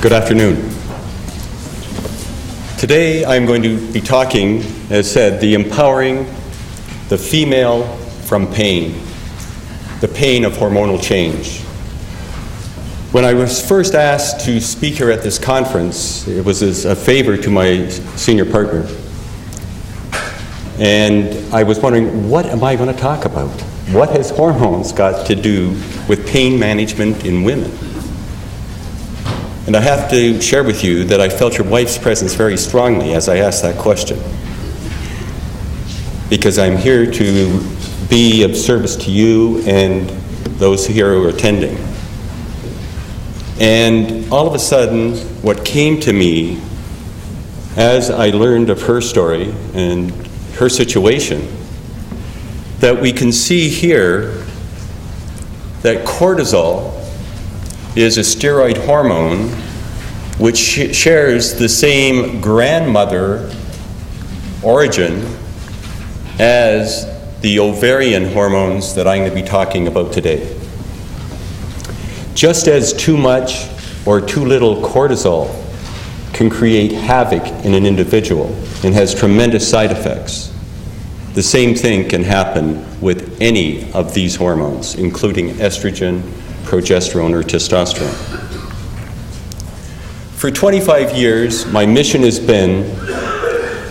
Good afternoon. Today I'm going to be talking, as said, the empowering the female from pain, the pain of hormonal change. When I was first asked to speak here at this conference, it was as a favor to my senior partner. And I was wondering, what am I going to talk about? What has hormones got to do with pain management in women? And I have to share with you that I felt your wife's presence very strongly as I asked that question. Because I'm here to be of service to you and those here who are attending. And all of a sudden, what came to me as I learned of her story and her situation, that we can see here that cortisol is a steroid hormone which shares the same grandmother origin as the ovarian hormones that I'm going to be talking about today. Just as too much or too little cortisol can create havoc in an individual and has tremendous side effects, the same thing can happen with any of these hormones, including estrogen, progesterone, or testosterone. For 25 years, my mission has been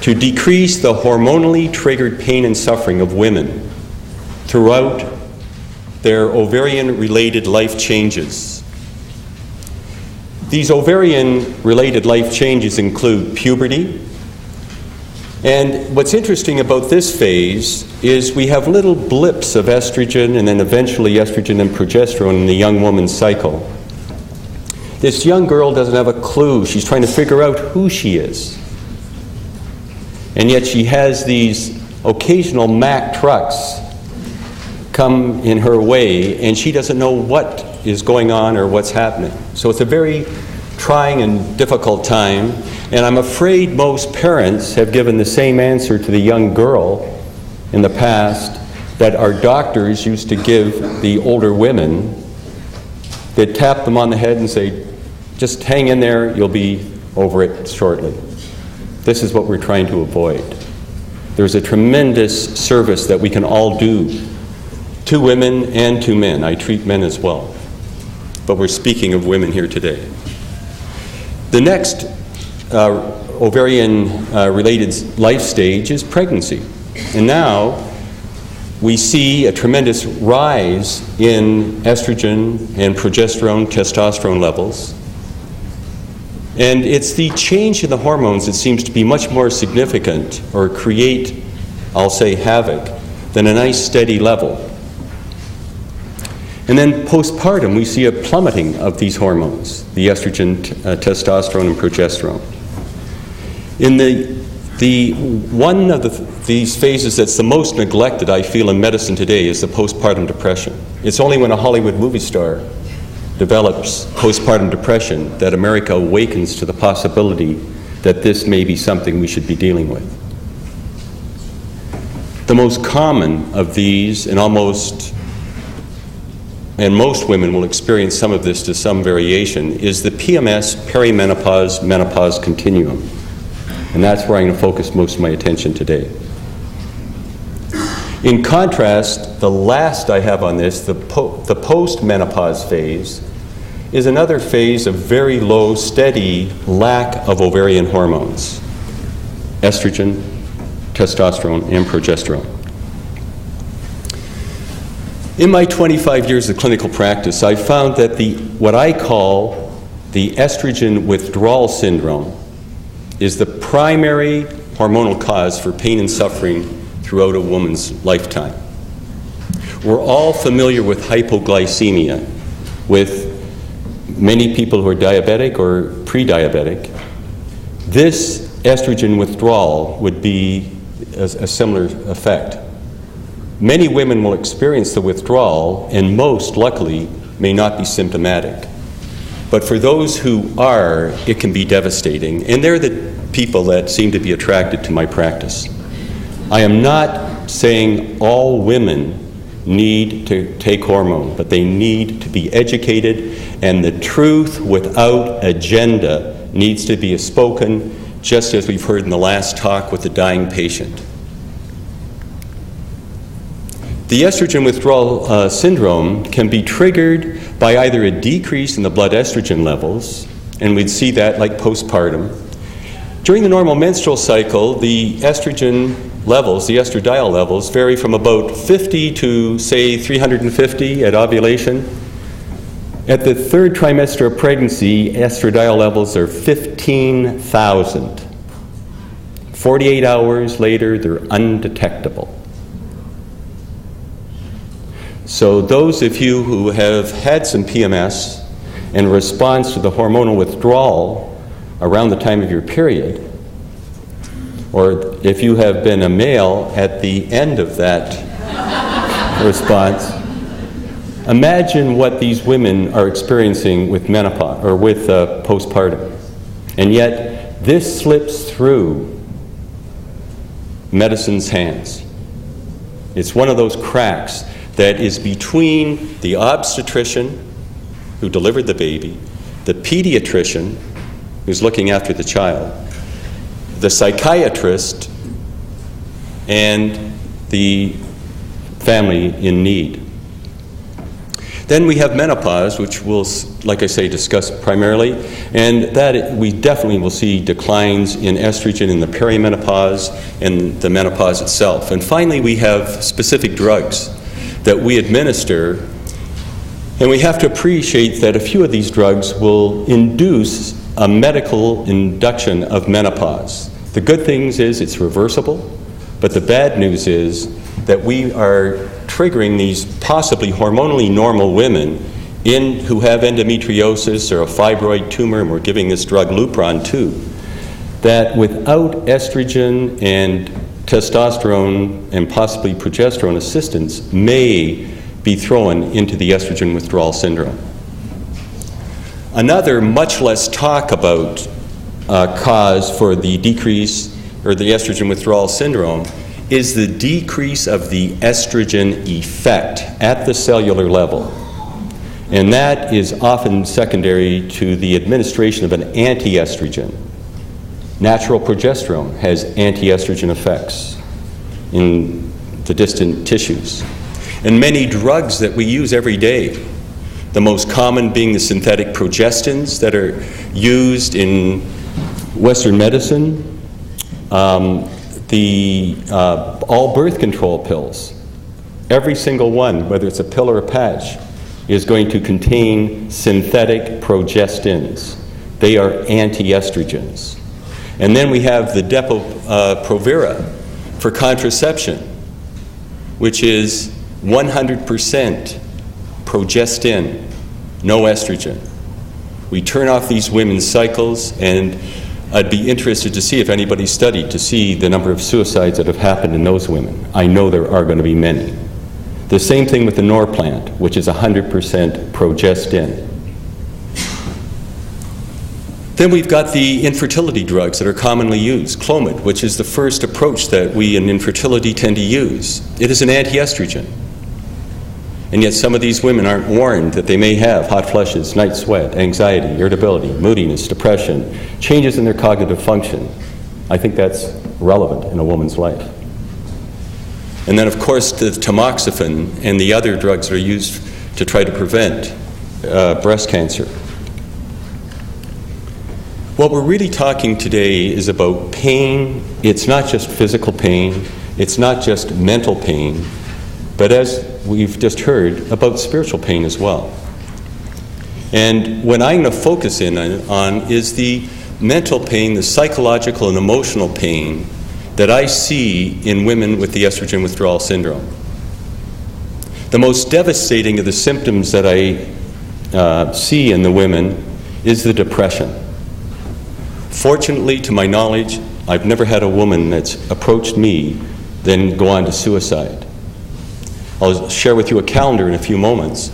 to decrease the hormonally triggered pain and suffering of women throughout their ovarian-related life changes. These ovarian-related life changes include puberty, and what's interesting about this phase is we have little blips of estrogen and then eventually estrogen and progesterone in the young woman's cycle. This young girl doesn't have a clue. She's trying to figure out who she is. And yet she has these occasional Mack trucks come in her way, and she doesn't know what is going on or what's happening. So it's a very trying and difficult time, and I'm afraid most parents have given the same answer to the young girl in the past that our doctors used to give the older women. They'd tap them on the head and say, just hang in there, you'll be over it shortly. This is what we're trying to avoid. There's a tremendous service that we can all do to women and to men. I treat men as well. But we're speaking of women here today. The next ovarian-related life stage is pregnancy. And now we see a tremendous rise in estrogen and progesterone, testosterone levels. And it's the change in the hormones that seems to be much more significant or create, I'll say, havoc than a nice steady level. And then postpartum, we see a plummeting of these hormones, the estrogen, testosterone, and progesterone. In one of these phases that's the most neglected, I feel, in medicine today is the postpartum depression. It's only when a Hollywood movie star develops postpartum depression that America awakens to the possibility that this may be something we should be dealing with. The most common of these, and most women will experience some of this to some variation, is the PMS, perimenopause, menopause continuum. And that's where I'm going to focus most of my attention today. In contrast, the last I have on this, the post-menopause phase, is another phase of very low, steady lack of ovarian hormones, estrogen, testosterone, and progesterone. In my 25 years of clinical practice, I found that what I call the estrogen withdrawal syndrome is the primary hormonal cause for pain and suffering throughout a woman's lifetime. We're all familiar with hypoglycemia, with many people who are diabetic or pre-diabetic. This estrogen withdrawal would be a similar effect. Many women will experience the withdrawal, and most, luckily, may not be symptomatic. But for those who are, it can be devastating, and they're the people that seem to be attracted to my practice. I am not saying all women need to take hormone, but they need to be educated, and the truth without agenda needs to be spoken, just as we've heard in the last talk with the dying patient. The estrogen withdrawal syndrome can be triggered by either a decrease in the blood estrogen levels, and we'd see that like postpartum. During the normal menstrual cycle, the estrogen levels, the estradiol levels, vary from about 50 to, say, 350 at ovulation. At the third trimester of pregnancy, estradiol levels are 15,000. 48 hours later, they're undetectable. So those of you who have had some PMS in response to the hormonal withdrawal around the time of your period, or if you have been a male at the end of that response, imagine what these women are experiencing with menopause or with postpartum. And yet, this slips through medicine's hands. It's one of those cracks that is between the obstetrician who delivered the baby, the pediatrician who's looking after the child, the psychiatrist, and the family in need. Then we have menopause, which we'll, like I say, discuss primarily, and that we definitely will see declines in estrogen in the perimenopause and the menopause itself. And finally, we have specific drugs that we administer, and we have to appreciate that a few of these drugs will induce a medical induction of menopause. The good things is it's reversible, but the bad news is that we are triggering these possibly hormonally normal women who have endometriosis or a fibroid tumor, and we're giving this drug Lupron too, that without estrogen and testosterone and possibly progesterone assistance may be thrown into the estrogen withdrawal syndrome. Another much less talk about cause for the decrease or the estrogen withdrawal syndrome is the decrease of the estrogen effect at the cellular level. And that is often secondary to the administration of an anti-estrogen. Natural progesterone has anti-estrogen effects in the distant tissues. And many drugs that we use every day, the most common being the synthetic progestins that are used in Western medicine, all birth control pills, every single one, whether it's a pill or a patch, is going to contain synthetic progestins. They are anti-estrogens. And then we have the Depo-Provera for contraception, which is 100% progestin, no estrogen. We turn off these women's cycles, and I'd be interested to see if anybody studied to see the number of suicides that have happened in those women. I know there are going to be many. The same thing with the Norplant, which is 100% progestin. Then we've got the infertility drugs that are commonly used. Clomid, which is the first approach that we in infertility tend to use. It is an anti-estrogen. And yet some of these women aren't warned that they may have hot flushes, night sweat, anxiety, irritability, moodiness, depression, changes in their cognitive function. I think that's relevant in a woman's life. And then, of course, the tamoxifen and the other drugs that are used to try to prevent breast cancer. What we're really talking today is about pain. It's not just physical pain. It's not just mental pain. But as we've just heard, about spiritual pain as well. And what I'm going to focus in on is the mental pain, the psychological and emotional pain that I see in women with the estrogen withdrawal syndrome. The most devastating of the symptoms that I see in the women is the depression. Fortunately, to my knowledge, I've never had a woman that's approached me then go on to suicide. I'll share with you a calendar in a few moments.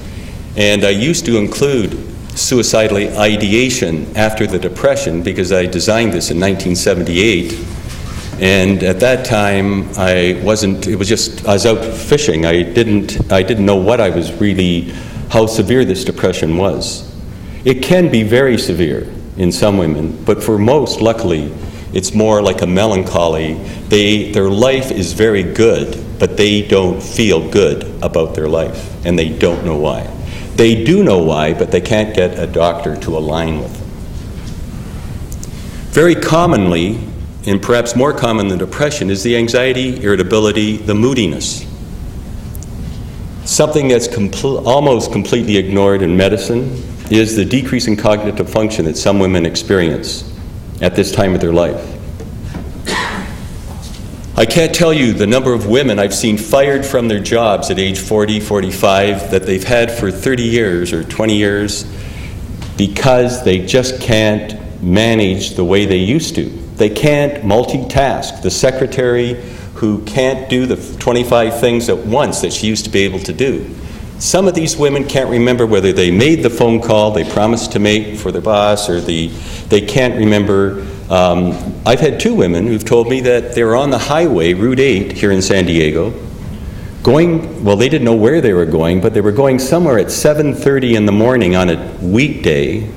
And I used to include suicidal ideation after the depression because I designed this in 1978. And at that time, I was out fishing. I didn't know how severe this depression was. It can be very severe in some women, but for most, luckily, it's more like a melancholy. Their life is very good, but they don't feel good about their life, and they don't know why. They do know why, but they can't get a doctor to align with them. Very commonly, and perhaps more common than depression, is the anxiety, irritability, the moodiness. Something that's almost completely ignored in medicine is the decrease in cognitive function that some women experience at this time of their life. I can't tell you the number of women I've seen fired from their jobs at age 40, 45 that they've had for 30 years or 20 years because they just can't manage the way they used to. They can't multitask. The secretary who can't do the 25 things at once that she used to be able to do. Some of these women can't remember whether they made the phone call they promised to make for their boss, or they can't remember. I've had two women who've told me that they were on the highway, Route 8 here in San Diego, they didn't know where they were going, but they were going somewhere at 7:30 in the morning on a weekday,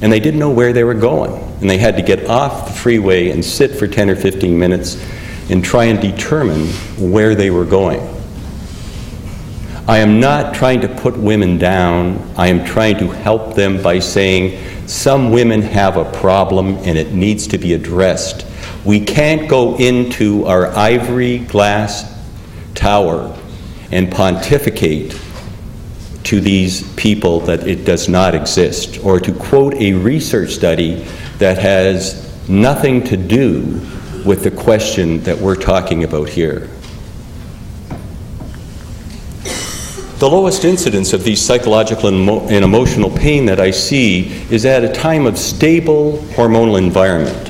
and they didn't know where they were going. And they had to get off the freeway and sit for 10 or 15 minutes and try and determine where they were going. I am not trying to put women down. I am trying to help them by saying some women have a problem and it needs to be addressed. We can't go into our ivory glass tower and pontificate to these people that it does not exist, or to quote a research study that has nothing to do with the question that we're talking about here. The lowest incidence of these psychological and emotional pain that I see is at a time of stable hormonal environment.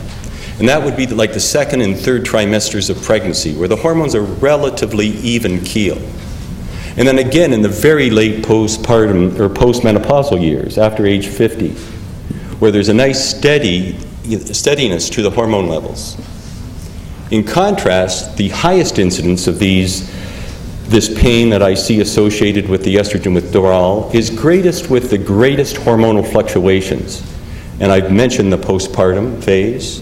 And that would be like the second and third trimesters of pregnancy, where the hormones are relatively even keel. And then again in the very late postpartum or postmenopausal years, after age 50, where there's a nice steadiness to the hormone levels. In contrast, the highest incidence of this pain that I see associated with the estrogen withdrawal is greatest with the greatest hormonal fluctuations. And I've mentioned the postpartum phase,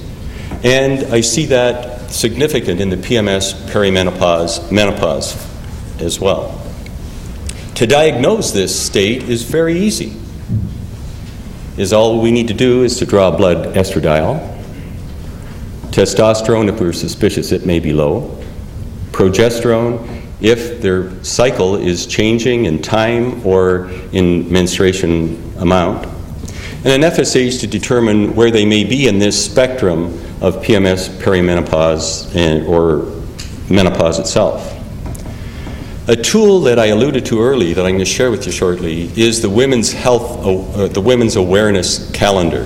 and I see that significant in the PMS, perimenopause, menopause as well. To diagnose this state is very easy. All we need to do is to draw blood estradiol. Testosterone, if we're suspicious it may be low. Progesterone, if their cycle is changing in time or in menstruation amount. And an FSH to determine where they may be in this spectrum of PMS, perimenopause, or menopause itself. A tool that I alluded to early that I'm going to share with you shortly is the Women's Awareness Calendar.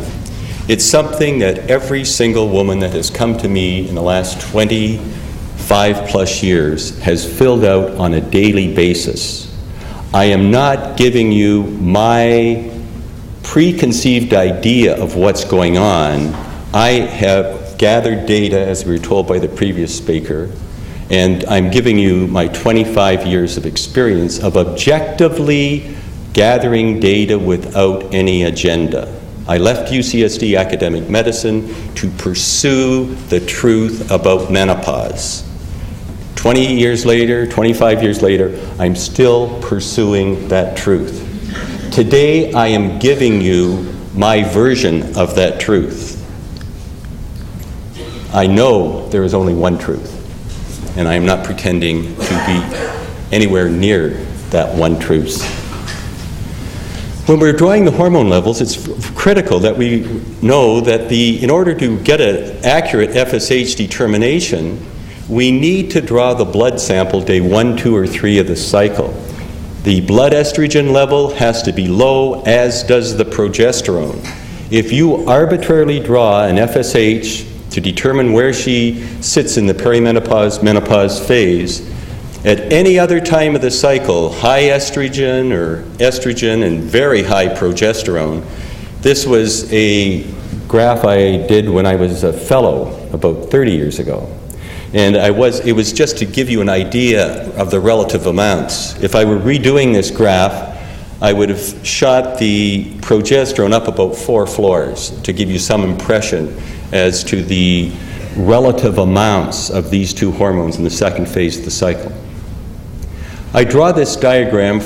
It's something that every single woman that has come to me in the last 25 plus years has filled out on a daily basis. I am not giving you my preconceived idea of what's going on. I have gathered data, as we were told by the previous speaker, and I'm giving you my 25 years of experience of objectively gathering data without any agenda. I left UCSD Academic Medicine to pursue the truth about menopause. 20 years later, 25 years later, I'm still pursuing that truth. Today, I am giving you my version of that truth. I know there is only one truth, and I am not pretending to be anywhere near that one truth. When we're drawing the hormone levels, it's critical that we know that in order to get an accurate FSH determination, we need to draw the blood sample day 1, 2, or 3 of the cycle. The blood estrogen level has to be low, as does the progesterone. If you arbitrarily draw an FSH to determine where she sits in the perimenopause-menopause phase, at any other time of the cycle, high estrogen or estrogen and very high progesterone. This was a graph I did when I was a fellow about 30 years ago. And it was just to give you an idea of the relative amounts. If I were redoing this graph, I would have shot the progesterone up about 4 floors to give you some impression as to the relative amounts of these two hormones in the second phase of the cycle. I draw this diagram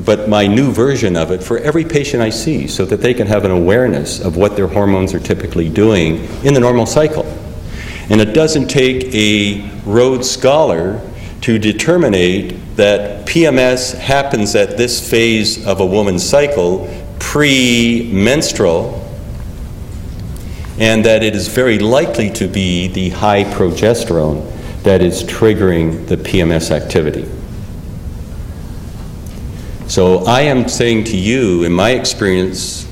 but my new version of it, for every patient I see so that they can have an awareness of what their hormones are typically doing in the normal cycle. And it doesn't take a Rhodes Scholar to determine that PMS happens at this phase of a woman's cycle, pre-menstrual, and that it is very likely to be the high progesterone that is triggering the PMS activity. So I am saying to you, in my experience,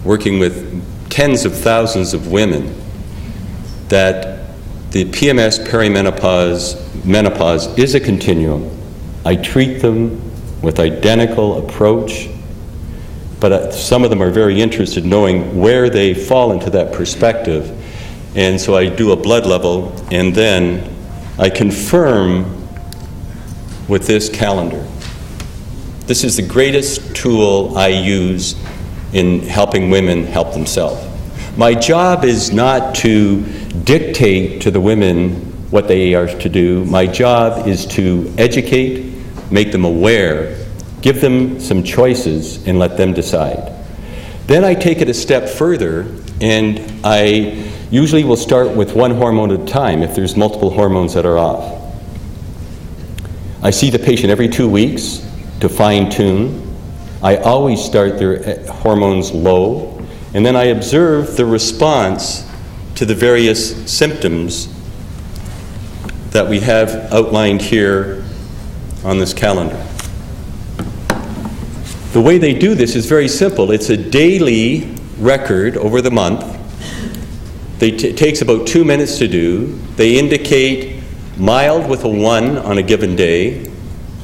working with tens of thousands of women, that the PMS, perimenopause, menopause is a continuum. I treat them with identical approach, but some of them are very interested in knowing where they fall into that perspective. And so I do a blood level, and then I confirm with this calendar. This is the greatest tool I use in helping women help themselves. My job is not to dictate to the women what they are to do. My job is to educate, make them aware, give them some choices, and let them decide. Then I take it a step further, and I usually will start with one hormone at a time if there's multiple hormones that are off. I see the patient every 2 weeks to fine-tune. I always start their hormones low, and then I observe the response to the various symptoms that we have outlined here on this calendar. The way they do this is very simple. It's a daily record over the month. It takes about 2 minutes to do. They indicate mild with a 1 on a given day,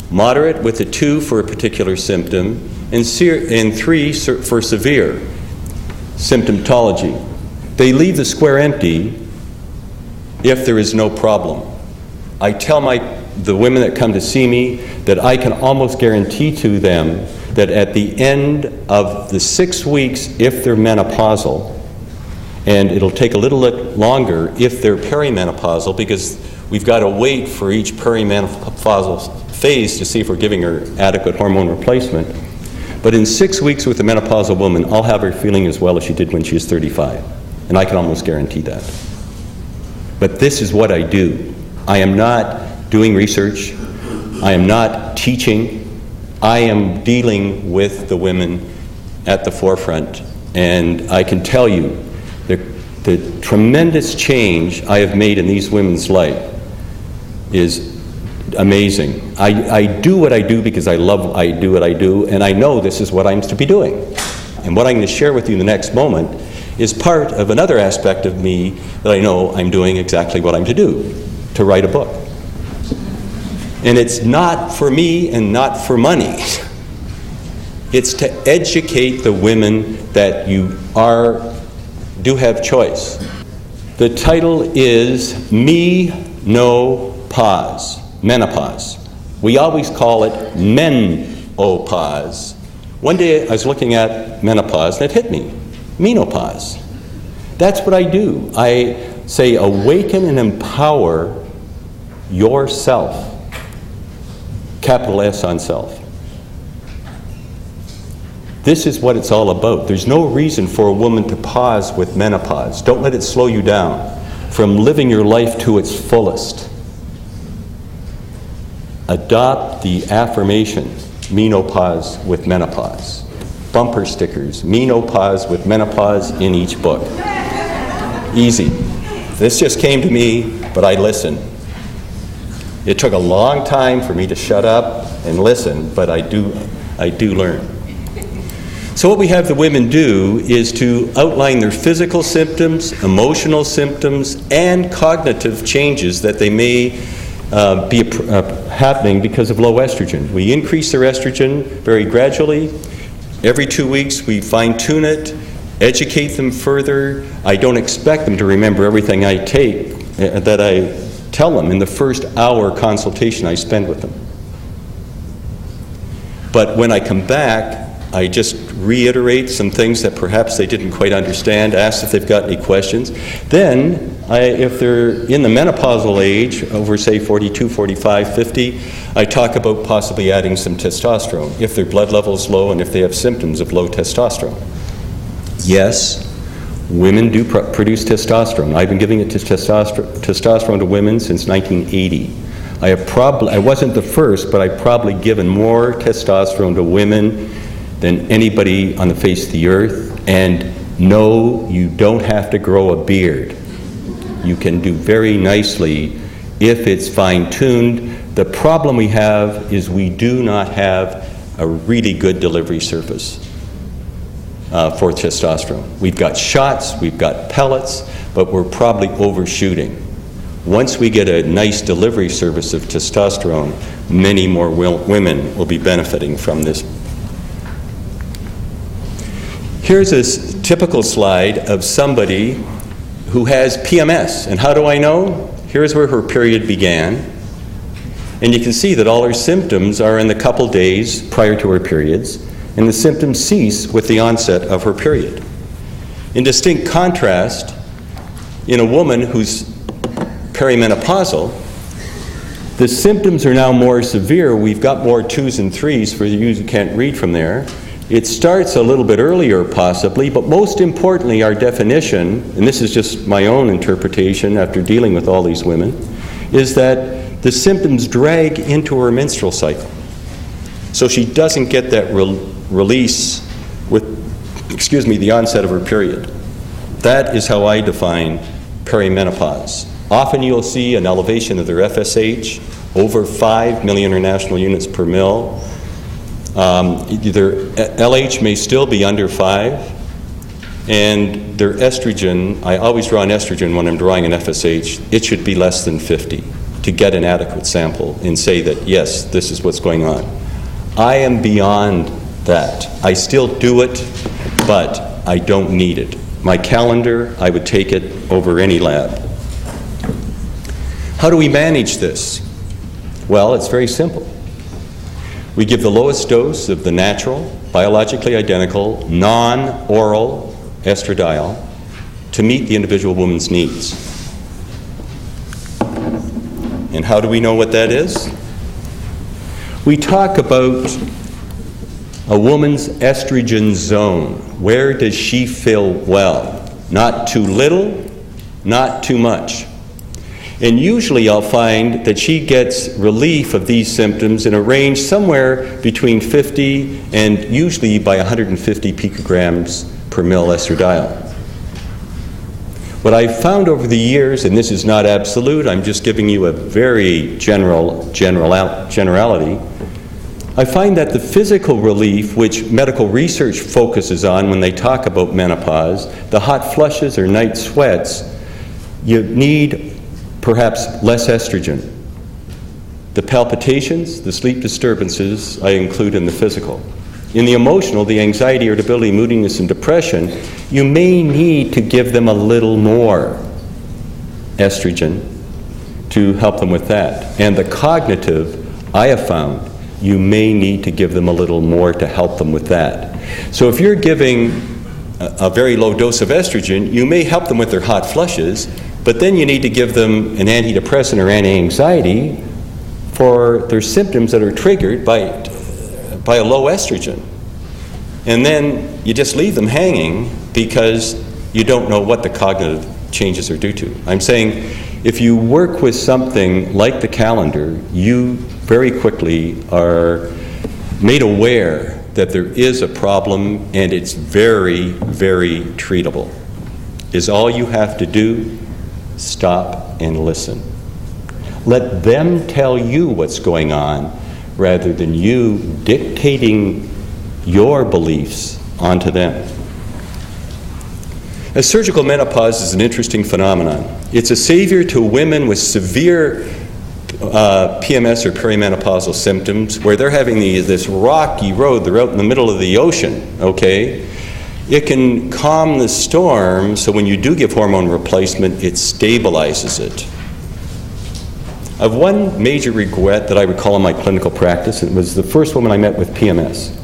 moderate with a 2 for a particular symptom, and 3 for severe symptomatology. They leave the square empty if there is no problem. I tell the women that come to see me that I can almost guarantee to them that at the end of the 6 weeks, if they're menopausal, and it'll take a little bit longer if they're perimenopausal, because we've got to wait for each perimenopausal phase to see if we're giving her adequate hormone replacement. But in 6 weeks with a menopausal woman, I'll have her feeling as well as she did when she was 35. And I can almost guarantee that. But this is what I do. I am not doing research. I am not teaching. I am dealing with the women at the forefront. And I can tell you the tremendous change I have made in these women's life is amazing. I do what I do because I do what I do, and I know this is what I'm to be doing. And what I'm going to share with you in the next moment is part of another aspect of me that I know I'm doing exactly what I'm to do, to write a book. And it's not for me and not for money. It's to educate the women that you do have choice. The title is Menopause. Menopause. We always call it menopause. One day I was looking at menopause and it hit me. Menopause. That's what I do. I say awaken and empower yourself. Capital S on self. This is what it's all about. There's no reason for a woman to pause with menopause. Don't let it slow you down from living your life to its fullest. Adopt the affirmation, menopause with menopause. Bumper stickers, menopause with menopause in each book. Easy. This just came to me, but I listened. It took a long time for me to shut up and listen, but I do learn. So what we have the women do is to outline their physical symptoms, emotional symptoms, and cognitive changes that they may be happening because of low estrogen. We increase their estrogen very gradually. Every 2 weeks we fine-tune it, educate them further. I don't expect them to remember everything I take tell them in the first hour consultation I spend with them. But when I come back, I just reiterate some things that perhaps they didn't quite understand, ask if they've got any questions. Then, if they're in the menopausal age, over say 42, 45, 50, I talk about possibly adding some testosterone if their blood level is low and if they have symptoms of low testosterone. Yes, women do produce testosterone. I've been giving it to testosterone to women since 1980. I wasn't the first, but I've probably given more testosterone to women than anybody on the face of the earth. And no, you don't have to grow a beard. You can do very nicely if it's fine-tuned. The problem we have is we do not have a really good delivery surface for testosterone. We've got shots, we've got pellets, but we're probably overshooting. Once we get a nice delivery service of testosterone, many more women will be benefiting from this. Here's a typical slide of somebody who has PMS. And how do I know? Here's where her period began. And you can see that all her symptoms are in the couple days prior to her periods, and the symptoms cease with the onset of her period. In distinct contrast, in a woman who's perimenopausal, the symptoms are now more severe. We've got more 2s and 3s for you who can't read from there. It starts a little bit earlier possibly, but most importantly our definition, and this is just my own interpretation after dealing with all these women, is that the symptoms drag into her menstrual cycle. So she doesn't get that release with, the onset of her period. That is how I define perimenopause. Often you'll see an elevation of their FSH over 5 million international units per mil. Their LH may still be under 5, and their estrogen, I always draw an estrogen when I'm drawing an FSH, it should be less than 50 to get an adequate sample and say that, yes, this is what's going on. I am beyond that. I still do it, but I don't need it. My calendar, I would take it over any lab. How do we manage this? Well, it's very simple. We give the lowest dose of the natural, biologically identical, non-oral estradiol to meet the individual woman's needs. And how do we know what that is? We talk about a woman's estrogen zone. Where does she feel well? Not too little, not too much. And usually I'll find that she gets relief of these symptoms in a range somewhere between 50 and usually by 150 picograms per mil estradiol. What I've found over the years, and this is not absolute, I'm just giving you a very generality, I find that the physical relief, which medical research focuses on when they talk about menopause, the hot flushes or night sweats, you need perhaps less estrogen. The palpitations, the sleep disturbances, I include in the physical. In the emotional, the anxiety, irritability, moodiness, and depression, you may need to give them a little more estrogen to help them with that. And the cognitive, I have found, you may need to give them a little more to help them with that. So if you're giving a very low dose of estrogen, you may help them with their hot flushes, but then you need to give them an antidepressant or anti-anxiety for their symptoms that are triggered by a low estrogen. And then you just leave them hanging because you don't know what the cognitive changes are due to. I'm saying if you work with something like the calendar, you very quickly are made aware that there is a problem and it's very, very treatable. Is all you have to do stop and listen. Let them tell you what's going on rather than you dictating your beliefs onto them. A surgical menopause is an interesting phenomenon. It's a savior to women with severe PMS or perimenopausal symptoms where they're having this rocky road, they're out in the middle of the ocean, okay? It can calm the storm, so when you do give hormone replacement, it stabilizes it. I have one major regret that I recall in my clinical practice. It was the first woman I met with PMS.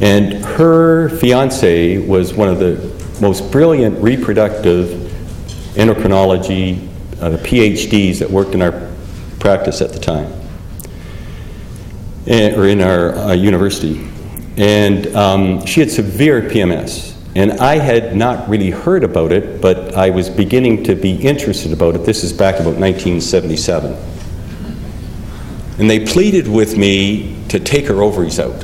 And her fiance was one of the most brilliant reproductive endocrinology PhDs that worked in our practice at the time, or in our university. And she had severe PMS. And I had not really heard about it, but I was beginning to be interested about it. This is back about 1977. And they pleaded with me to take her ovaries out.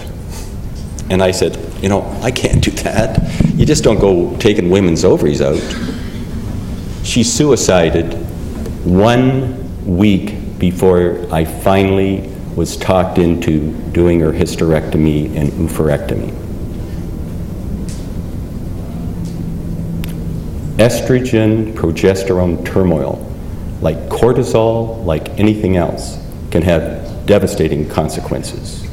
And I said, you know, I can't do that. You just don't go taking women's ovaries out. She suicided 1 week before I finally was talked into doing her hysterectomy and oophorectomy. Estrogen, progesterone turmoil, like cortisol, like anything else, can have devastating consequences.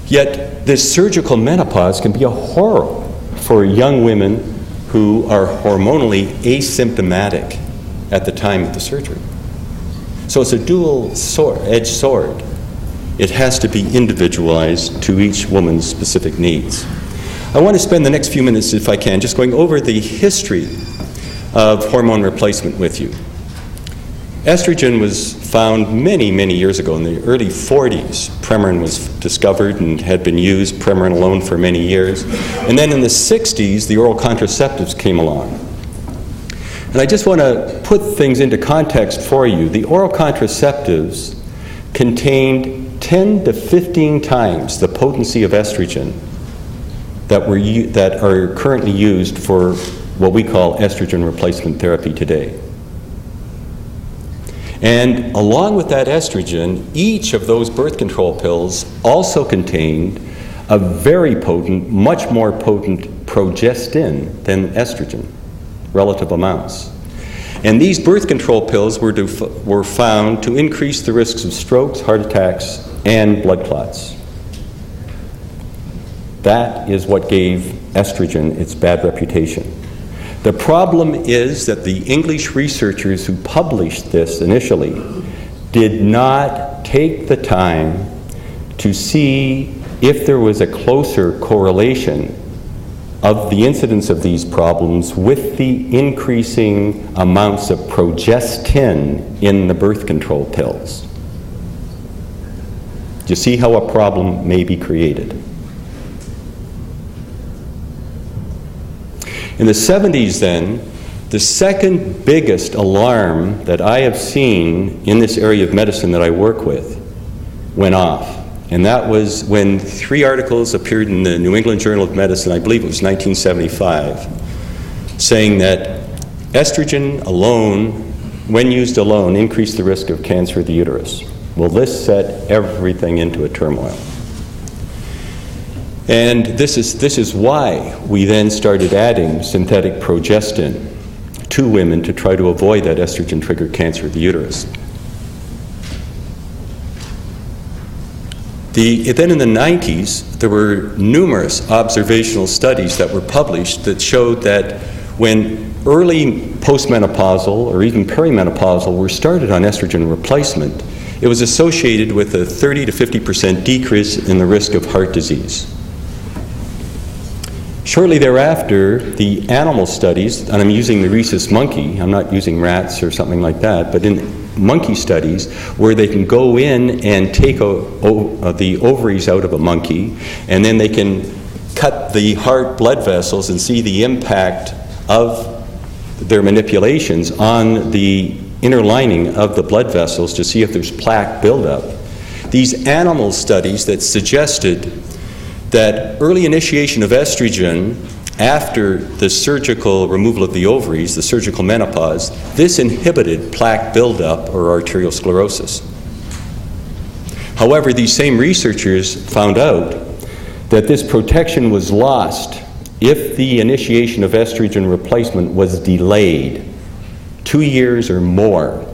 Yet, this surgical menopause can be a horror for young women who are hormonally asymptomatic at the time of the surgery. So it's a dual-edged sword. It has to be individualized to each woman's specific needs. I want to spend the next few minutes, if I can, just going over the history of hormone replacement with you. Estrogen was found many, many years ago. In the early 40s, Premarin was discovered and had been used, Premarin alone, for many years. And then in the 60s, the oral contraceptives came along. And I just want to put things into context for you. The oral contraceptives contained 10 to 15 times the potency of estrogen that are currently used for what we call estrogen replacement therapy today. And along with that estrogen, each of those birth control pills also contained a very potent, much more potent progestin than estrogen, relative amounts. And these birth control pills were found to increase the risks of strokes, heart attacks, and blood clots. That is what gave estrogen its bad reputation. The problem is that the English researchers who published this initially did not take the time to see if there was a closer correlation of the incidence of these problems with the increasing amounts of progestin in the birth control pills. Do you see how a problem may be created? In the 70s then, the second biggest alarm that I have seen in this area of medicine that I work with went off. And that was when 3 articles appeared in the New England Journal of Medicine, I believe it was 1975, saying that estrogen alone, when used alone, increased the risk of cancer of the uterus. Well, this set everything into a turmoil. And this is why we then started adding synthetic progestin to women to try to avoid that estrogen-triggered cancer of the uterus. Then in the 90s, there were numerous observational studies that were published that showed that when early postmenopausal or even perimenopausal were started on estrogen replacement, it was associated with a 30 to 50% decrease in the risk of heart disease. Shortly thereafter, the animal studies, and I'm using the rhesus monkey, I'm not using rats or something like that, but in monkey studies where they can go in and take the ovaries out of a monkey, and then they can cut the heart blood vessels and see the impact of their manipulations on the inner lining of the blood vessels to see if there's plaque buildup. These animal studies that suggested that early initiation of estrogen after the surgical removal of the ovaries, the surgical menopause, this inhibited plaque buildup or arteriosclerosis. However, these same researchers found out that this protection was lost if the initiation of estrogen replacement was delayed 2 years or more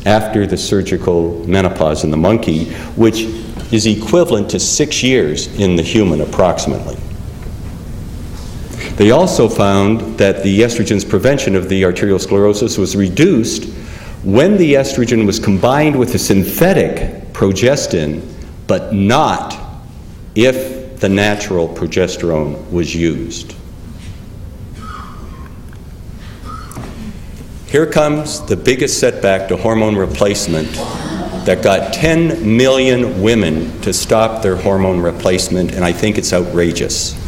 after the surgical menopause in the monkey, which is equivalent to 6 years in the human approximately. They also found that the estrogen's prevention of the arteriosclerosis was reduced when the estrogen was combined with a synthetic progestin, but not if the natural progesterone was used. Here comes the biggest setback to hormone replacement that got 10 million women to stop their hormone replacement, and I think it's outrageous.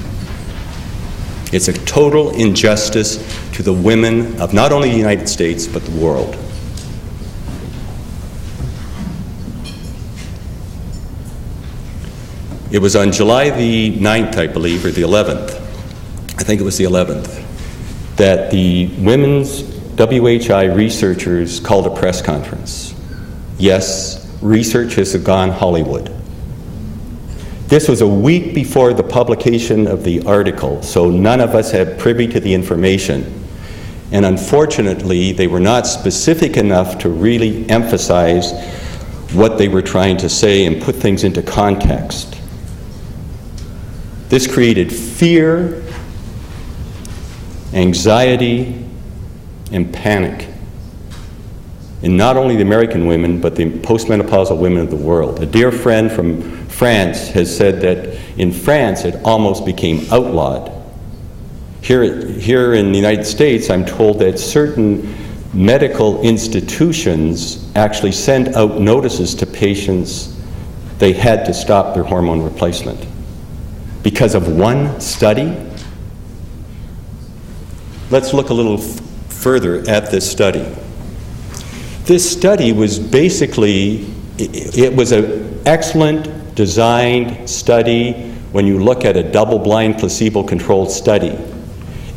It's a total injustice to the women of not only the United States, but the world. It was on July the 9th, I believe, or the 11th, I think it was the 11th, that the women's WHI researchers called a press conference. Yes, research has gone Hollywood. This was a week before the publication of the article, so none of us had privy to the information. And unfortunately, they were not specific enough to really emphasize what they were trying to say and put things into context. This created fear, anxiety, and panic in not only the American women, but the postmenopausal women of the world. A dear friend from France has said that in France it almost became outlawed. Here in the United States, I'm told that certain medical institutions actually send out notices to patients they had to stop their hormone replacement because of one study. Let's look a little further at this study. This study was basically, it was an excellent designed study when you look at a double-blind placebo-controlled study.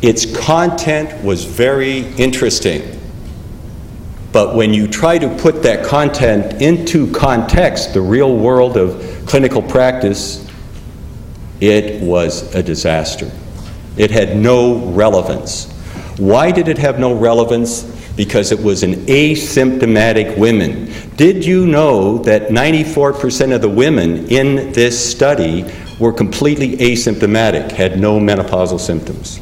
Its content was very interesting, but when you try to put that content into context, the real world of clinical practice, it was a disaster. It had no relevance. Why did it have no relevance? Because it was an asymptomatic women. Did you know that 94% of the women in this study were completely asymptomatic, had no menopausal symptoms?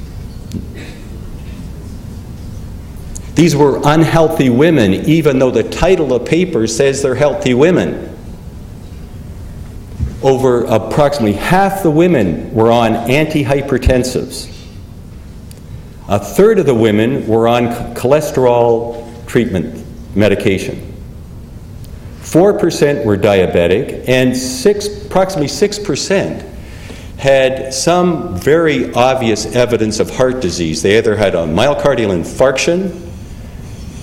These were unhealthy women, even though the title of the paper says they're healthy women. Over approximately half the women were on antihypertensives. A third of the women were on cholesterol treatment medication. 4% were diabetic, and approximately 6% had some very obvious evidence of heart disease. They either had a myocardial infarction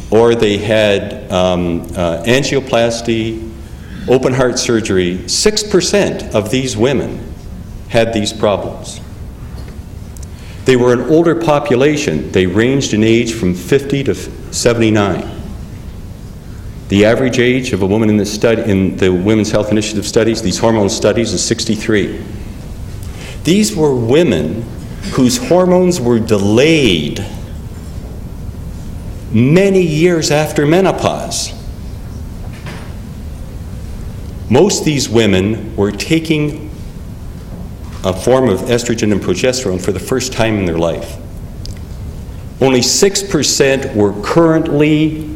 or they had angioplasty, open heart surgery. 6% of these women had these problems. They were an older population. They ranged in age from 50 to 79. The average age of a woman in this study, in the Women's Health Initiative studies, these hormone studies, is 63. These were women whose hormones were delayed many years after menopause. Most of these women were taking a form of estrogen and progesterone for the first time in their life. Only 6% were currently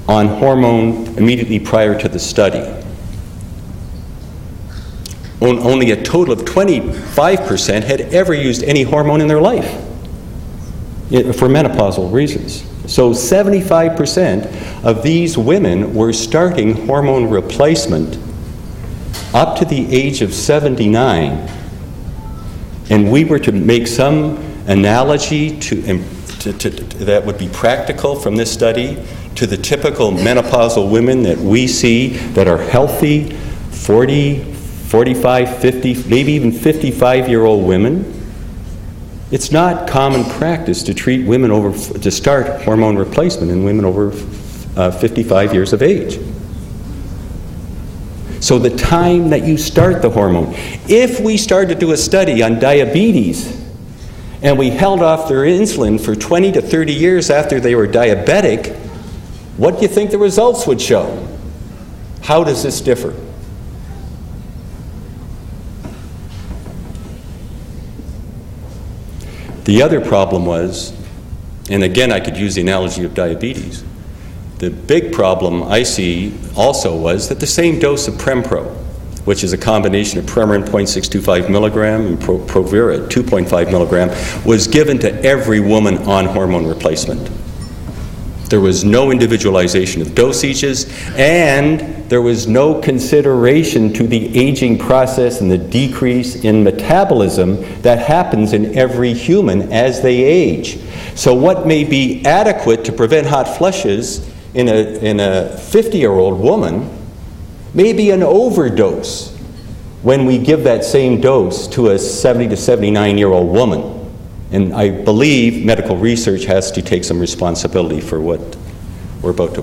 on hormone immediately prior to the study. Only a total of 25% had ever used any hormone in their life for menopausal reasons. So 75% of these women were starting hormone replacement up to the age of 79. And we were to make some analogy that would be practical from this study to the typical menopausal women that we see that are healthy, 40, 45, 50, maybe even 55-year-old women. It's not common practice to treat women to start hormone replacement in women over 55 years of age. So the time that you start the hormone, if we started to do a study on diabetes and we held off their insulin for 20 to 30 years after they were diabetic, what do you think the results would show? How does this differ? The other problem was, and again I could use the analogy of diabetes, the big problem I see also was that the same dose of Prempro, which is a combination of Premarin 0.625 milligram and Provera 2.5 milligram, was given to every woman on hormone replacement. There was no individualization of dosages, and there was no consideration to the aging process and the decrease in metabolism that happens in every human as they age. So what may be adequate to prevent hot flushes in a 50-year-old woman may be an overdose when we give that same dose to a 70 to 79-year-old woman. And I believe medical research has to take some responsibility for what we're about to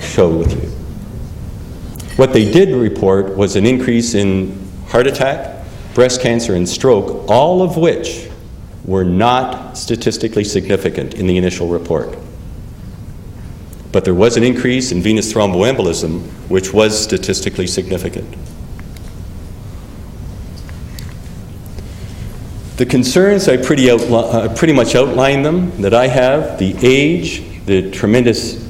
show with you. What they did report was an increase in heart attack, breast cancer, and stroke, all of which were not statistically significant in the initial report. But there was an increase in venous thromboembolism, which was statistically significant. The concerns, I pretty much outlined them, that I have: the age, the tremendous,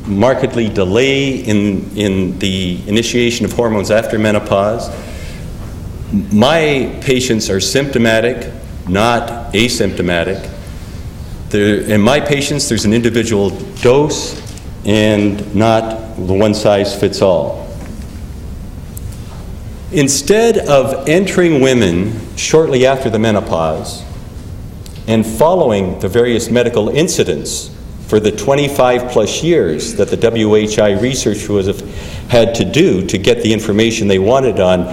markedly delay in the initiation of hormones after menopause. My patients are symptomatic, not asymptomatic. In my patients, there's an individual dose and not the one-size-fits-all. Instead of entering women shortly after the menopause and following the various medical incidents for the 25-plus years that the WHI research would have had to do to get the information they wanted on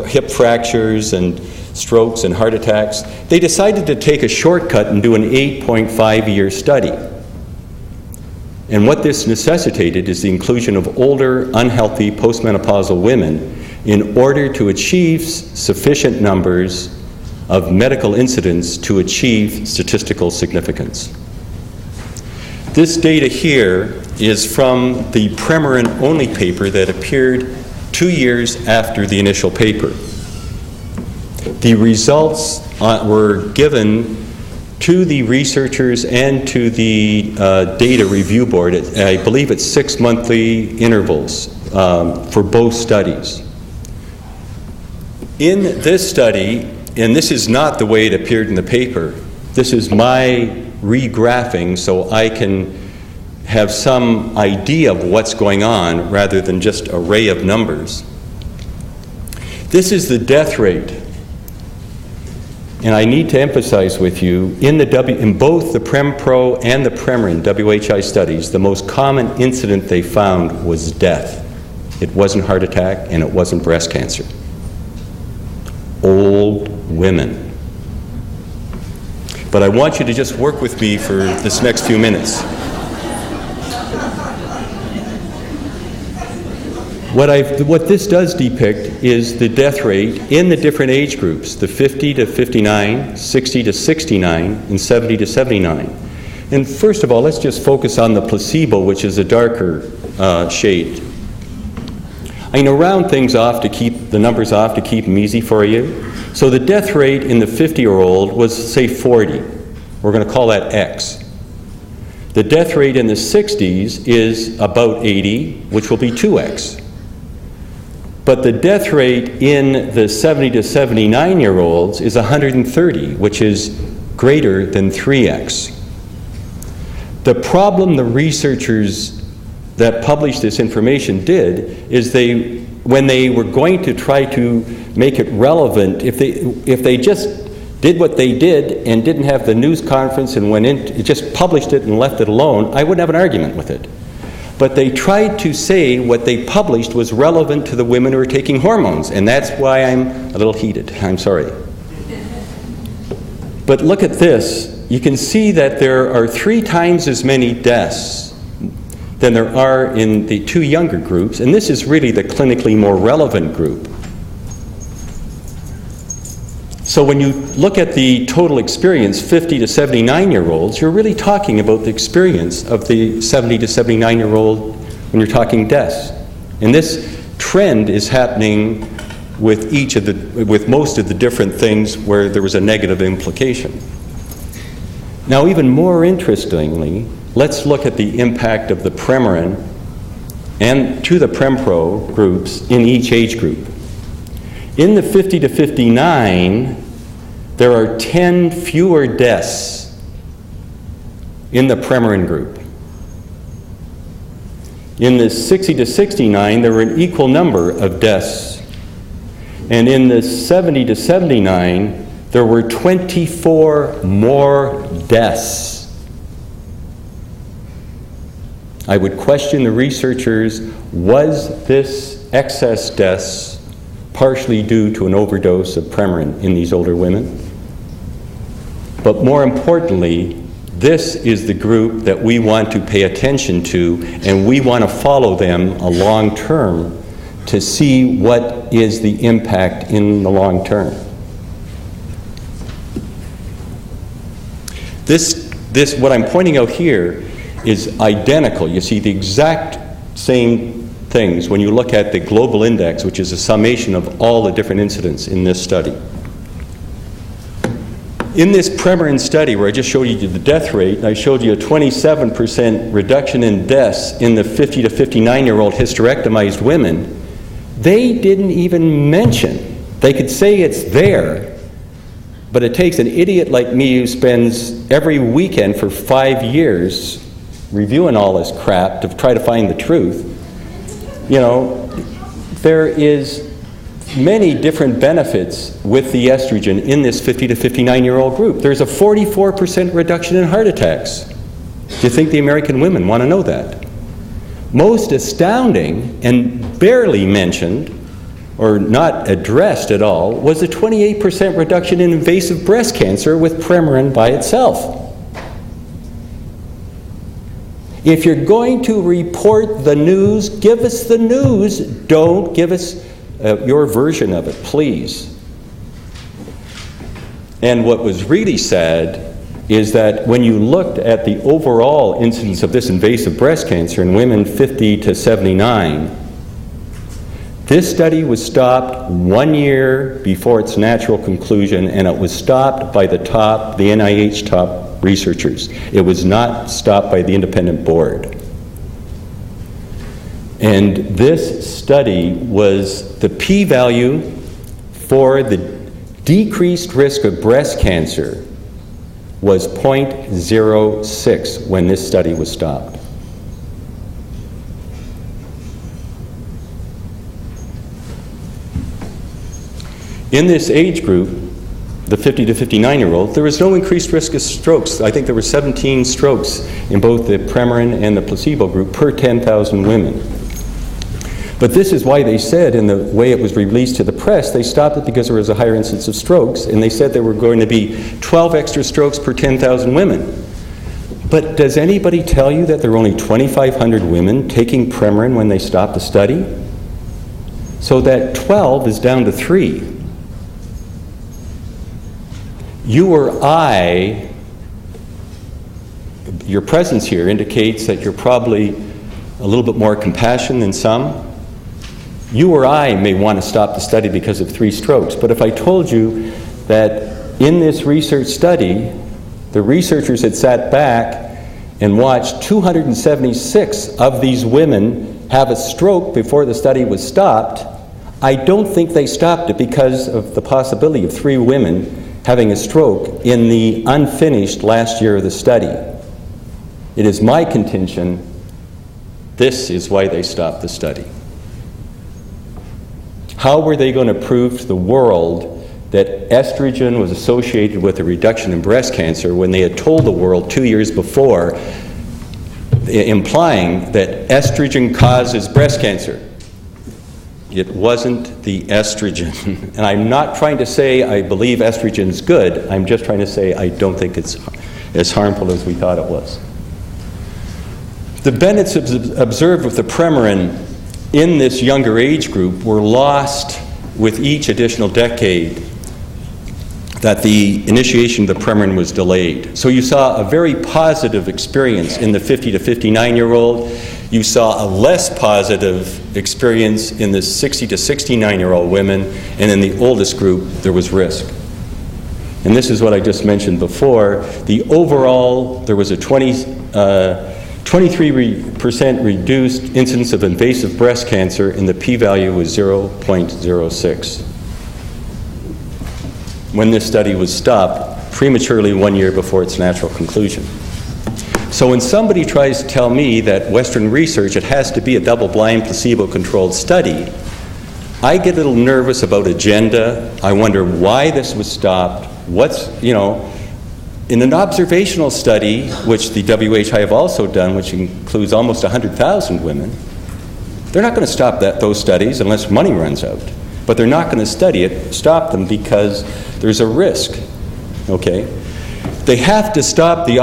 hip fractures and strokes and heart attacks, they decided to take a shortcut and do an 8.5-year study. And what this necessitated is the inclusion of older, unhealthy postmenopausal women in order to achieve sufficient numbers of medical incidents to achieve statistical significance. This data here is from the Premarin-only paper that appeared 2 years after the initial paper. The results were given to the researchers and to the data review board I believe it's 6 monthly intervals for both studies. In this study, and this is not the way it appeared in the paper, this is my regraphing so I can have some idea of what's going on rather than just an array of numbers. This is the death rate. And I need to emphasize with you, in both the Prempro and the Premarin WHI studies, the most common incident they found was death. It wasn't heart attack and it wasn't breast cancer. Old women. But I want you to just work with me for this next few minutes. What this does depict is the death rate in the different age groups, the 50 to 59, 60 to 69, and 70 to 79. And first of all, let's just focus on the placebo, which is a darker shade. I can round things off to keep the numbers off to keep them easy for you. So the death rate in the 50-year-old was, say, 40. We're going to call that X. The death rate in the 60s is about 80, which will be 2X. But the death rate in the 70 to 79-year-olds is 130, which is greater than 3X. The problem the researchers that published this information did is when they were going to try to make it relevant, if they just did what they did and didn't have the news conference and just published it and left it alone, I wouldn't have an argument with it. But they tried to say what they published was relevant to the women who were taking hormones, and that's why I'm a little heated. I'm sorry. But look at this. You can see that there are 3 times as many deaths than there are in the 2 younger groups, and this is really the clinically more relevant group. So when you look at the total experience, 50 to 79-year-olds, you're really talking about the experience of the 70 to 79-year-old when you're talking deaths. And this trend is happening with most of the different things where there was a negative implication. Now, even more interestingly, let's look at the impact of the Premarin and to the Prempro groups in each age group. In the 50 to 59, there are 10 fewer deaths in the Premarin group. In the 60 to 69, there were an equal number of deaths. And in the 70 to 79, there were 24 more deaths. I would question the researchers, was this excess deaths partially due to an overdose of Premarin in these older women? But more importantly, this is the group that we want to pay attention to, and we want to follow them a long term to see what is the impact in the long term. This, what I'm pointing out here is identical. You see the exact same things when you look at the global index, which is a summation of all the different incidents in this study. In this Premarin study, where I just showed you the death rate, I showed you a 27% reduction in deaths in the 50 to 59-year-old hysterectomized women, they didn't even mention. They could say it's there, but it takes an idiot like me who spends every weekend for 5 years reviewing all this crap to try to find the truth. You know, there is many different benefits with the estrogen in this 50 to 59-year-old group. There's a 44% reduction in heart attacks. Do you think the American women want to know that? Most astounding and barely mentioned, or not addressed at all, was a 28% reduction in invasive breast cancer with Premarin by itself. If you're going to report the news, give us the news. Don't give us your version of it, please. And what was really sad is that when you looked at the overall incidence of this invasive breast cancer in women 50 to 79, this study was stopped 1 year before its natural conclusion, and it was stopped by the NIH top researchers. It was not stopped by the independent board. And this study was the p-value for the decreased risk of breast cancer was 0.06 when this study was stopped. In this age group, the 50 to 59-year-old, there was no increased risk of strokes. I think there were 17 strokes in both the Premarin and the placebo group per 10,000 women. But this is why they said, in the way it was released to the press, they stopped it because there was a higher incidence of strokes, and they said there were going to be 12 extra strokes per 10,000 women. But does anybody tell you that there were only 2,500 women taking Premarin when they stopped the study? So that 12 is down to 3. You or I, your presence here indicates that you're probably a little bit more compassionate than some. You or I may want to stop the study because of 3 strokes, but if I told you that in this research study, the researchers had sat back and watched 276 of these women have a stroke before the study was stopped, I don't think they stopped it because of the possibility of 3 women having a stroke in the unfinished last year of the study. It is my contention this is why they stopped the study. How were they going to prove to the world that estrogen was associated with a reduction in breast cancer when they had told the world 2 years before, implying that estrogen causes breast cancer? It wasn't the estrogen. And I'm not trying to say I believe estrogen's good. I'm just trying to say I don't think it's as harmful as we thought it was. The benefits observed with the Premarin in this younger age group were lost with each additional decade that the initiation of the Premarin was delayed. So you saw a very positive experience in the 50 to 59-year-old. you saw a less positive experience in the 60 to 69-year-old women, and in the oldest group, there was risk. And this is what I just mentioned before. The overall, there was a 23% reduced incidence of invasive breast cancer, and the p-value was 0.06. When this study was stopped prematurely 1 year before its natural conclusion. So when somebody tries to tell me that Western research, it has to be a double-blind, placebo-controlled study, I get a little nervous about agenda. I wonder why this was stopped. In an observational study, which the WHO have also done, which includes almost 100,000 women, they're not going to stop those studies unless money runs out. But they're not going to stop them because there's a risk, okay? They have to stop the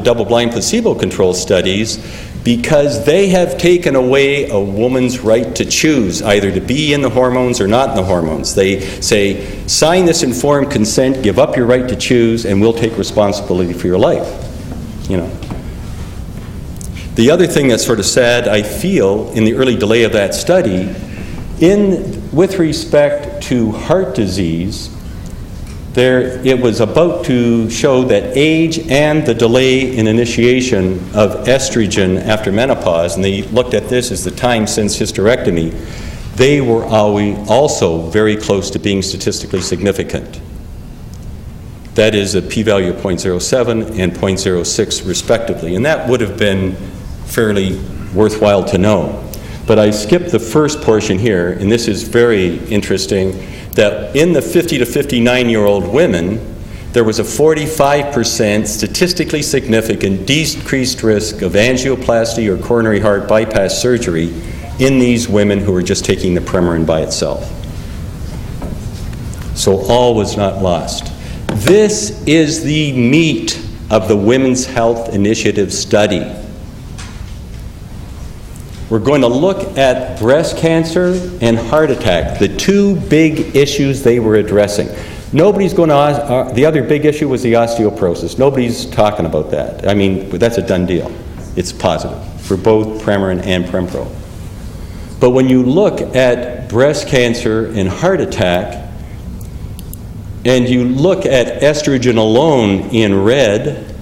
double-blind placebo-controlled studies because they have taken away a woman's right to choose, either to be in the hormones or not in the hormones. They say, sign this informed consent, give up your right to choose, and we'll take responsibility for your life. The other thing that's sort of sad, I feel, in the early delay of that study, with respect to heart disease, it was about to show that age and the delay in initiation of estrogen after menopause, and they looked at this as the time since hysterectomy, they were also very close to being statistically significant. That is a p-value of 0.07 and 0.06 respectively, and that would have been fairly worthwhile to know. But I skipped the first portion here, and this is very interesting, that in the 50 to 59-year-old women, there was a 45% statistically significant decreased risk of angioplasty or coronary heart bypass surgery in these women who were just taking the Premarin by itself. So all was not lost. This is the meat of the Women's Health Initiative study. We're going to look at breast cancer and heart attack, the two big issues they were addressing. Nobody's going to, the other big issue was the osteoporosis. Nobody's talking about that. I mean, that's a done deal. It's positive for both Premarin and Prempro. But when you look at breast cancer and heart attack, and you look at estrogen alone in red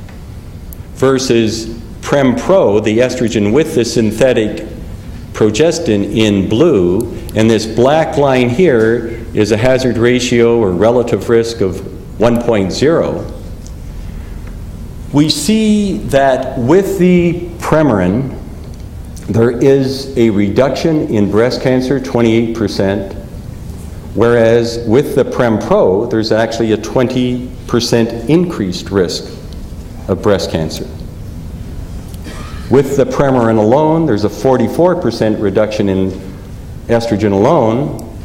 versus Prempro, the estrogen with the synthetic progestin in blue, and this black line here is a hazard ratio or relative risk of 1.0. We see that with the Premarin, there is a reduction in breast cancer, 28%, whereas with the Prempro, there's actually a 20% increased risk of breast cancer. With the Premarin alone, there's a 44% reduction in estrogen alone,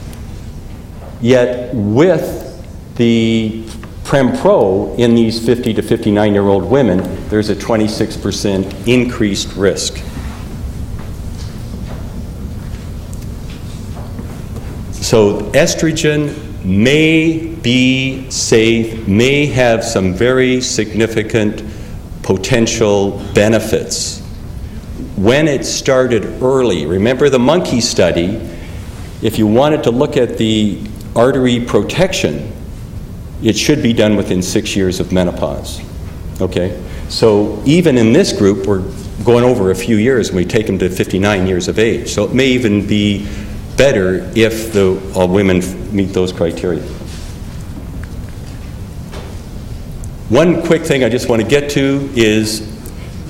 yet with the Prempro in these 50 to 59-year-old women, there's a 26% increased risk. So estrogen may be safe, may have some very significant potential benefits when it started early. Remember the monkey study, if you wanted to look at the artery protection, it should be done within 6 years of menopause. Okay? So even in this group, we're going over a few years and we take them to 59 years of age. So it may even be better if the women meet those criteria. One quick thing I just want to get to is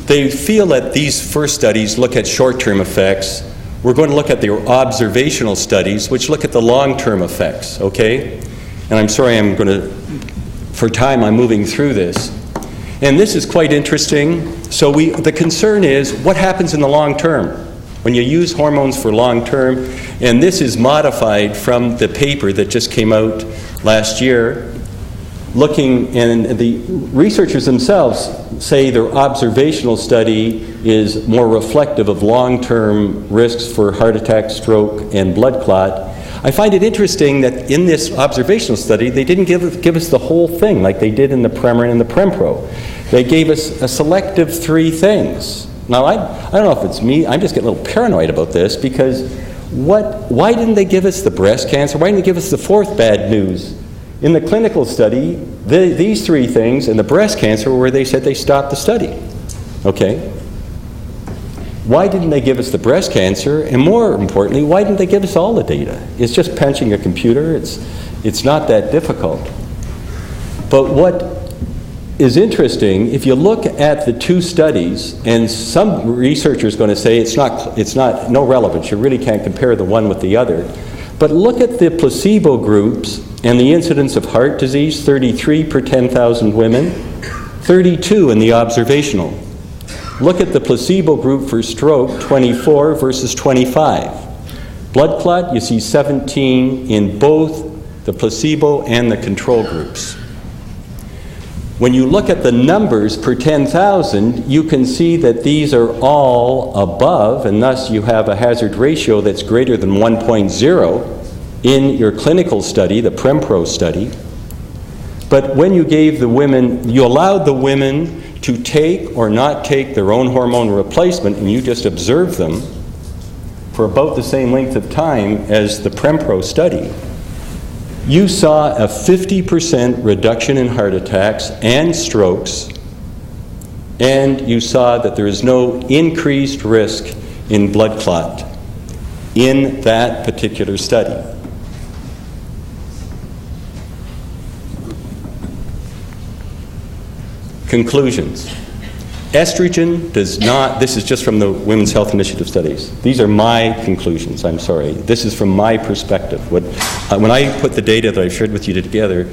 they feel that these first studies look at short-term effects. We're going to look at the observational studies, which look at the long-term effects, okay? And I'm sorry, for time, I'm moving through this. And this is quite interesting. So the concern is, what happens in the long term? When you use hormones for long term, and this is modified from the paper that just came out last year, and the researchers themselves say their observational study is more reflective of long-term risks for heart attack, stroke, and blood clot. I find it interesting that in this observational study, they didn't give us the whole thing like they did in the Premarin and the Prempro. They gave us a selective 3 things. Now, I don't know if it's me, I'm just getting a little paranoid about this, because why didn't they give us the breast cancer? Why didn't they give us the fourth bad news? In the clinical study, these three things and the breast cancer were where they said they stopped the study. Okay? Why didn't they give us the breast cancer? And more importantly, why didn't they give us all the data? It's just punching a computer. It's not that difficult. But what is interesting, if you look at the two studies, and some researchers going to say it's not no relevance, you really can't compare the one with the other, but look at the placebo groups and the incidence of heart disease, 33 per 10,000 women, 32 in the observational. Look at the placebo group for stroke, 24 versus 25. Blood clot, you see 17 in both the placebo and the control groups. When you look at the numbers per 10,000, you can see that these are all above, and thus you have a hazard ratio that's greater than 1.0 in your clinical study, the PremPro study. But when you gave the women, you allowed the women to take or not take their own hormone replacement, and you just observed them for about the same length of time as the PremPro study, you saw a 50% reduction in heart attacks and strokes, and you saw that there is no increased risk in blood clot in that particular study. Conclusions. Estrogen does not, this is just from the Women's Health Initiative studies. These are my conclusions, I'm sorry. This is from my perspective. When I put the data that I've shared with you together,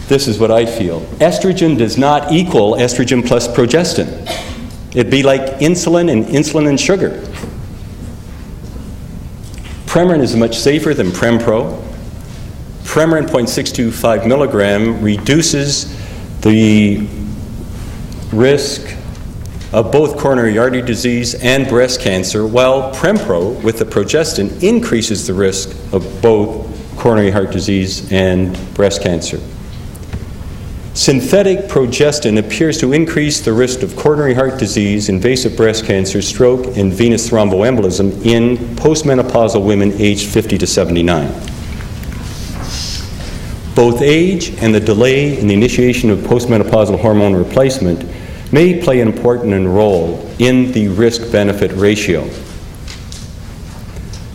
this is what I feel. Estrogen does not equal estrogen plus progestin. It'd be like insulin and sugar. Premarin is much safer than PremPro. Premarin 0.625 milligram reduces the risk of both coronary artery disease and breast cancer, while PremPro with the progestin increases the risk of both coronary heart disease and breast cancer. Synthetic progestin appears to increase the risk of coronary heart disease, invasive breast cancer, stroke, and venous thromboembolism in postmenopausal women aged 50 to 79. Both age and the delay in the initiation of postmenopausal hormone replacement may play an important role in the risk-benefit ratio.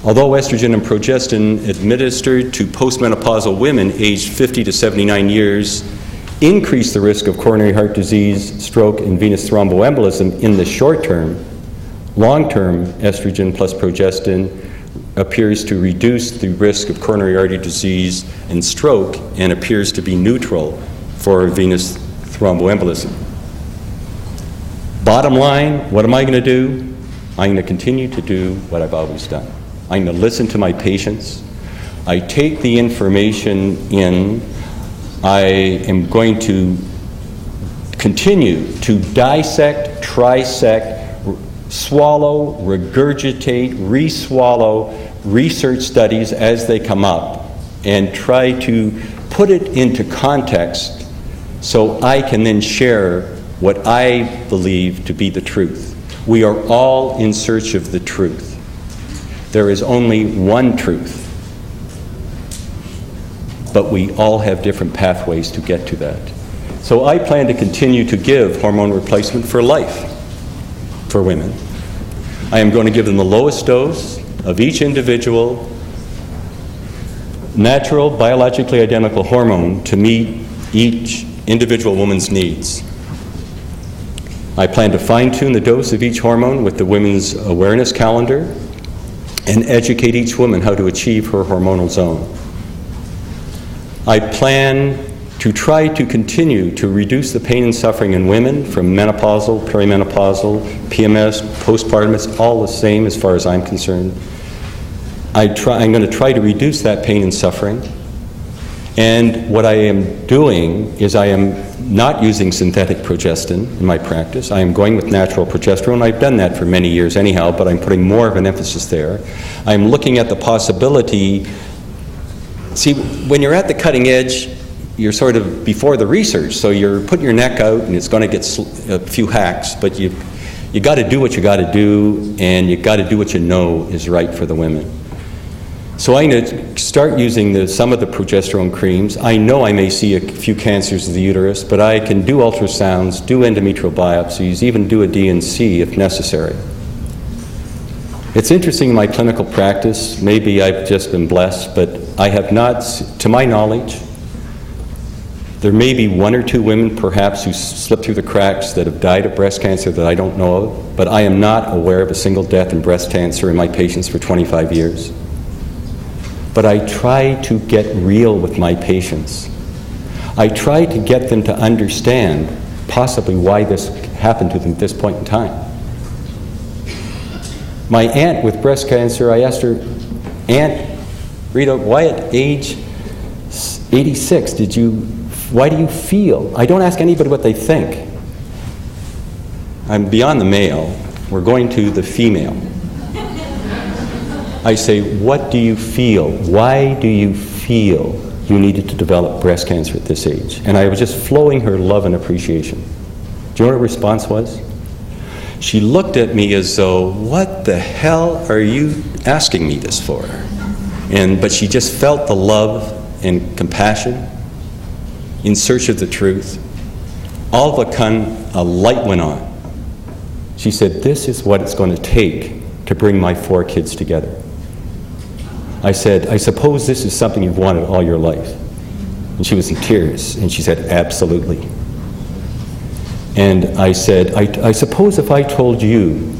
Although estrogen and progestin administered to postmenopausal women aged 50 to 79 years increase the risk of coronary heart disease, stroke, and venous thromboembolism in the short term, long-term estrogen plus progestin appears to reduce the risk of coronary artery disease and stroke and appears to be neutral for venous thromboembolism. Bottom line, what am I going to do? I'm going to continue to do what I've always done. I'm going to listen to my patients. I take the information in. I am going to continue to dissect, trisect, swallow, regurgitate, re-swallow research studies as they come up and try to put it into context so I can then share what I believe to be the truth. We are all in search of the truth. There is only one truth, but we all have different pathways to get to that. So I plan to continue to give hormone replacement for life for women. I am going to give them the lowest dose of each individual natural, biologically identical hormone to meet each individual woman's needs. I plan to fine-tune the dose of each hormone with the Women's Awareness Calendar and educate each woman how to achieve her hormonal zone. I plan to try to continue to reduce the pain and suffering in women from menopausal, perimenopausal, PMS, postpartum. It's all the same as far as I'm concerned. I'm going to try to reduce that pain and suffering. And what I am doing is I am not using synthetic progestin in my practice. I am going with natural progesterone. I've done that for many years anyhow, but I'm putting more of an emphasis there. I'm looking at the possibility. See, when you're at the cutting edge, you're sort of before the research, so you're putting your neck out and it's going to get a few hacks, but you got to do what you got to do, and you got to do what you know is right for the women. So I'm going to start using some of the progesterone creams. I know I may see a few cancers of the uterus, but I can do ultrasounds, do endometrial biopsies, even do a DNC if necessary. It's interesting in my clinical practice, maybe I've just been blessed, but I have not, to my knowledge, there may be 1 or 2 women perhaps who slipped through the cracks that have died of breast cancer that I don't know of, but I am not aware of a single death in breast cancer in my patients for 25 years. But I try to get real with my patients. I try to get them to understand possibly why this happened to them at this point in time. My aunt with breast cancer, I asked her, Aunt Rita, why at age 86 why do you feel? I don't ask anybody what they think. I'm beyond the male, we're going to the female. I say, what do you feel? Why do you feel you needed to develop breast cancer at this age? And I was just flowing her love and appreciation. Do you know what her response was? She looked at me as though, what the hell are you asking me this for? But she just felt the love and compassion in search of the truth. All of a sudden, a light went on. She said, this is what it's going to take to bring my 4 kids together. I said, I suppose this is something you've wanted all your life. And she was in tears, and she said, absolutely. And I said, I suppose if I told you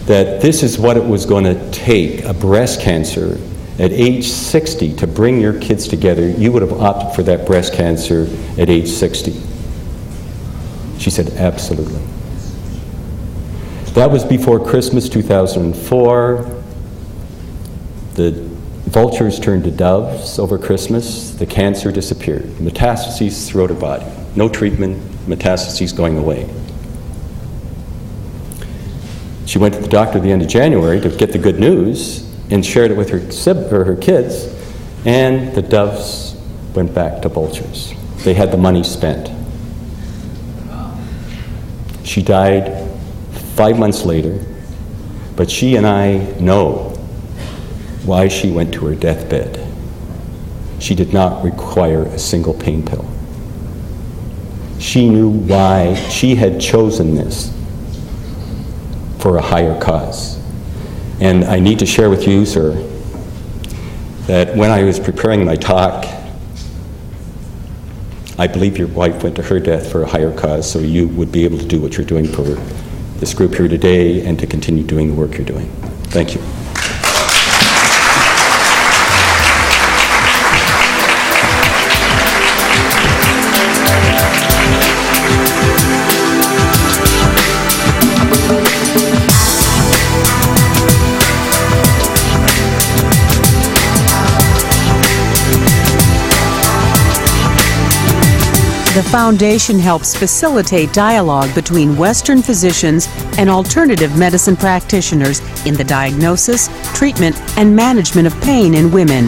that this is what it was going to take, a breast cancer at age 60 to bring your kids together, you would have opted for that breast cancer at age 60. She said, absolutely. That was before Christmas 2004. The vultures turned to doves over Christmas. The cancer disappeared. Metastases throughout her body. No treatment, metastases going away. She went to the doctor at the end of January to get the good news and shared it with her kids, and the doves went back to vultures. They had the money spent. She died 5 months later, but she and I know why she went to her deathbed. She did not require a single pain pill. She knew why she had chosen this for a higher cause. And I need to share with you, sir, that when I was preparing my talk, I believe your wife went to her death for a higher cause, so you would be able to do what you're doing for this group here today and to continue doing the work you're doing. Thank you. The Foundation helps facilitate dialogue between Western physicians and alternative medicine practitioners in the diagnosis, treatment, and management of pain in women.